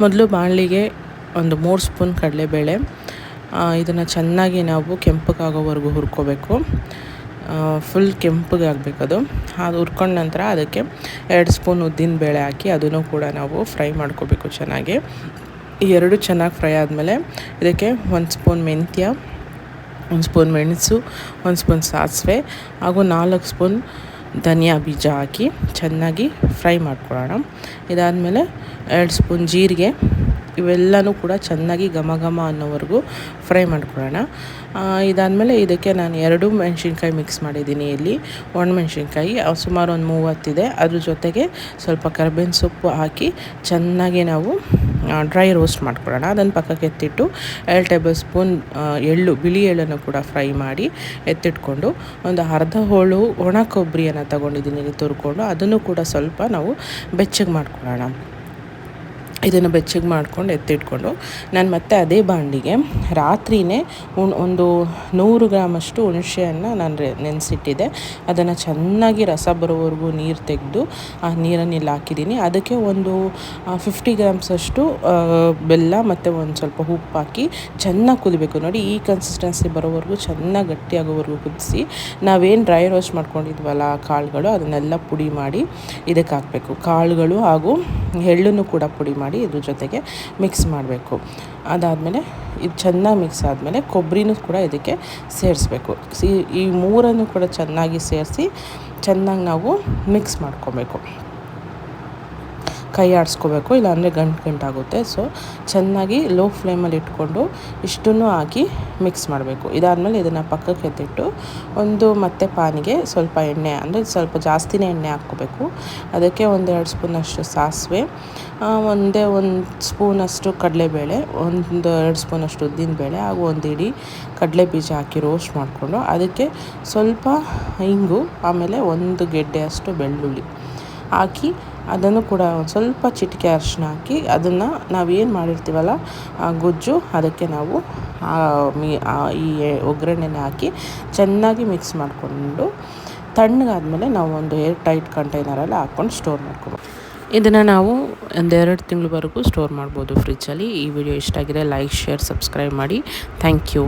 ಮೊದಲು ಬಾಣಲಿಗೆ ಒಂದು 3 ಸ್ಪೂನ್ ಕಡಲೆಬೇಳೆ, ಇದನ್ನು ಚೆನ್ನಾಗಿ ನಾವು ಕೆಂಪಗಾಗೋವರೆಗೂ ಹುರ್ಕೋಬೇಕು. ಫುಲ್ ಕೆಂಪಗೆ ಆಗಬೇಕದು. ಅದು ಹುರ್ಕೊಂಡ ನಂತರ ಅದಕ್ಕೆ 2 ಸ್ಪೂನ್ ಉದ್ದಿನಬೇಳೆ ಹಾಕಿ ಅದನ್ನು ಕೂಡ ನಾವು ಫ್ರೈ ಮಾಡ್ಕೋಬೇಕು ಚೆನ್ನಾಗಿ. ಈ ಎರಡು ಚೆನ್ನಾಗಿ ಫ್ರೈ ಆದಮೇಲೆ ಇದಕ್ಕೆ 1 ಸ್ಪೂನ್ ಮೆಂತ್ಯ, 1 ಸ್ಪೂನ್ ಮೆಣಸು, 1 ಸ್ಪೂನ್ ಸಾಸಿವೆ ಹಾಗೂ 4 ಸ್ಪೂನ್ ಧನಿಯಾ ಬೀಜ ಹಾಕಿ ಚೆನ್ನಾಗಿ ಫ್ರೈ ಮಾಡ್ಕೊಳ್ಳೋಣ. ಇದಾದಮೇಲೆ 2 ಸ್ಪೂನ್ ಜೀರಿಗೆ, ಇವೆಲ್ಲನೂ ಕೂಡ ಚೆನ್ನಾಗಿ ಘಮ ಘಮ ಅನ್ನೋವರೆಗೂ ಫ್ರೈ ಮಾಡ್ಕೊಳ್ಳೋಣ. ಇದಾದಮೇಲೆ ಇದಕ್ಕೆ ನಾನು 2 ಮೆಣಸಿನ್ಕಾಯಿ ಮಿಕ್ಸ್ ಮಾಡಿದ್ದೀನಿ. ಇಲ್ಲಿ ಒಣಮೆಣ್ಸಿನ್ಕಾಯಿ ಸುಮಾರು ಒಂದು 30 ಇದೆ. ಅದ್ರ ಜೊತೆಗೆ ಸ್ವಲ್ಪ ಕರಿಬೇವಿನ ಸೊಪ್ಪು ಹಾಕಿ ಚೆನ್ನಾಗಿ ನಾವು ಡ್ರೈ ರೋಸ್ಟ್ ಮಾಡ್ಕೊಳ್ಳೋಣ. ಅದನ್ನು ಪಕ್ಕಕ್ಕೆ ಎತ್ತಿಟ್ಟು 2 ಟೇಬಲ್ ಸ್ಪೂನ್ ಬಿಳಿ ಎಳ್ಳನ್ನು ಕೂಡ ಫ್ರೈ ಮಾಡಿ ಎತ್ತಿಟ್ಕೊಂಡು ಒಂದು ಅರ್ಧ ಹೋಳು ಒಣ ಕೊಬ್ಬರಿಯನ್ನು ತಗೊಂಡಿದ್ದೀನಿ ಇಲ್ಲಿ ತುರ್ಕೊಂಡು, ಅದನ್ನು ಕೂಡ ಸ್ವಲ್ಪ ನಾವು ಬೆಚ್ಚಗೆ ಮಾಡ್ಕೊಳ್ಳೋಣ. ಇದನ್ನು ಬೆಚ್ಚಗೆ ಮಾಡ್ಕೊಂಡು ಎತ್ತಿಟ್ಕೊಂಡು ನಾನು ಮತ್ತೆ ಅದೇ ಬಾಣಲಿಗೆ ರಾತ್ರಿಯೇ ಒಂದು 100 ಗ್ರಾಮಷ್ಟು ಹುಣಸೆಹಣ್ಣು ನಾನು ನೆನೆಸಿಟ್ಟಿದ್ದೆ. ಅದನ್ನು ಚೆನ್ನಾಗಿ ರಸ ಬರೋವರೆಗೂ ನೀರು ತೆಗೆದು ಆ ನೀರನ್ನು ಇಲ್ಲಿ ಹಾಕಿದ್ದೀನಿ. ಅದಕ್ಕೆ ಒಂದು 50 ಗ್ರಾಮ್ಸಷ್ಟು ಬೆಲ್ಲ ಮತ್ತು ಒಂದು ಸ್ವಲ್ಪ ಉಪ್ಪು ಹಾಕಿ ಚೆನ್ನಾಗಿ ಕುದಿಬೇಕು. ನೋಡಿ, ಈ ಕನ್ಸಿಸ್ಟೆನ್ಸಿ ಬರೋವರೆಗೂ ಚೆನ್ನಾಗಿ ಗಟ್ಟಿಯಾಗೋವರೆಗೂ ಕುದಿಸಿ ನಾವೇನು ಡ್ರೈ ರೋಸ್ಟ್ ಮಾಡ್ಕೊಂಡಿದ್ವಲ್ಲ ಕಾಳುಗಳು, ಅದನ್ನೆಲ್ಲ ಪುಡಿ ಮಾಡಿ ಇದಕ್ಕೆ ಹಾಕಬೇಕು. ಕಾಳುಗಳು ಹಾಗೂ ಎಳ್ಳನ್ನು ಕೂಡ ಪುಡಿ ಮಾಡಿ ಇದ್ರ ಜೊತೆಗೆ ಮಿಕ್ಸ್ ಮಾಡಬೇಕು. ಅದಾದಮೇಲೆ ಇದು ಚೆನ್ನಾಗಿ ಮಿಕ್ಸ್ ಆದಮೇಲೆ ಕೊಬ್ಬರಿನೂ ಕೂಡ ಇದಕ್ಕೆ ಸೇರಿಸ್ಬೇಕು. ಈ ಮೂರನ್ನು ಕೂಡ ಚೆನ್ನಾಗಿ ಸೇರಿಸಿ ಚೆನ್ನಾಗಿ ನಾವು ಮಿಕ್ಸ್ ಮಾಡ್ಕೊಬೇಕು. ಕೈ ಆಡಿಸ್ಕೋಬೇಕು, ಇಲ್ಲಾಂದರೆ ಗಂಟಾಗುತ್ತೆ. ಸೊ ಚೆನ್ನಾಗಿ ಲೋ ಫ್ಲೇಮಲ್ಲಿ ಇಟ್ಕೊಂಡು ಇಷ್ಟನ್ನು ಹಾಕಿ ಮಿಕ್ಸ್ ಮಾಡಬೇಕು. ಇದಾದಮೇಲೆ ಇದನ್ನು ಪಕ್ಕಕ್ಕೆ ಎತ್ತಿಟ್ಟು ಮತ್ತೆ ಪಾನಿಗೆ ಸ್ವಲ್ಪ ಎಣ್ಣೆ, ಅಂದರೆ ಸ್ವಲ್ಪ ಜಾಸ್ತಿನೇ ಎಣ್ಣೆ ಹಾಕ್ಕೋಬೇಕು. ಅದಕ್ಕೆ 1-2 ಸ್ಪೂನಷ್ಟು ಸಾಸಿವೆ, 1 ಸ್ಪೂನಷ್ಟು ಕಡಲೆಬೇಳೆ, 1-2 ಸ್ಪೂನಷ್ಟು ಉದ್ದಿನಬೇಳೆ ಹಾಗೂ 1 ಇಡೀ ಕಡಲೆ ಬೀಜ ಹಾಕಿ ರೋಸ್ಟ್ ಮಾಡಿಕೊಂಡು ಅದಕ್ಕೆ ಸ್ವಲ್ಪ ಇಂಗು, ಆಮೇಲೆ 1 ಗೆಡ್ಡೆಯಷ್ಟು ಬೆಳ್ಳುಳ್ಳಿ ಹಾಕಿ ಅದನ್ನು ಕೂಡ ಒಂದು ಸ್ವಲ್ಪ ಚಿಟಿಕೆ ಅರಿಶಿನ ಹಾಕಿ ಅದನ್ನು ನಾವೇನು ಮಾಡಿರ್ತೀವಲ್ಲ ಆ ಗೊಜ್ಜು, ಅದಕ್ಕೆ ನಾವು ಈ ಒಗ್ಗರಣೆನ ಹಾಕಿ ಚೆನ್ನಾಗಿ ಮಿಕ್ಸ್ ಮಾಡಿಕೊಂಡು ತಣ್ಣಗಾದ್ಮೇಲೆ ನಾವು ಒಂದು ಏರ್ ಟೈಟ್ ಕಂಟೈನರಲ್ಲಿ ಹಾಕ್ಕೊಂಡು ಸ್ಟೋರ್ ಮಾಡ್ಕೊಬೋದು. ಇದನ್ನು ನಾವು 1-2 ತಿಂಗಳವರೆಗೂ ಸ್ಟೋರ್ ಮಾಡ್ಬೋದು ಫ್ರಿಜ್ಜಲ್ಲಿ. ಈ ವಿಡಿಯೋ ಇಷ್ಟ ಆಗಿದೆ ಲೈಕ್, ಶೇರ್, ಸಬ್ಸ್ಕ್ರೈಬ್ ಮಾಡಿ. Thank you.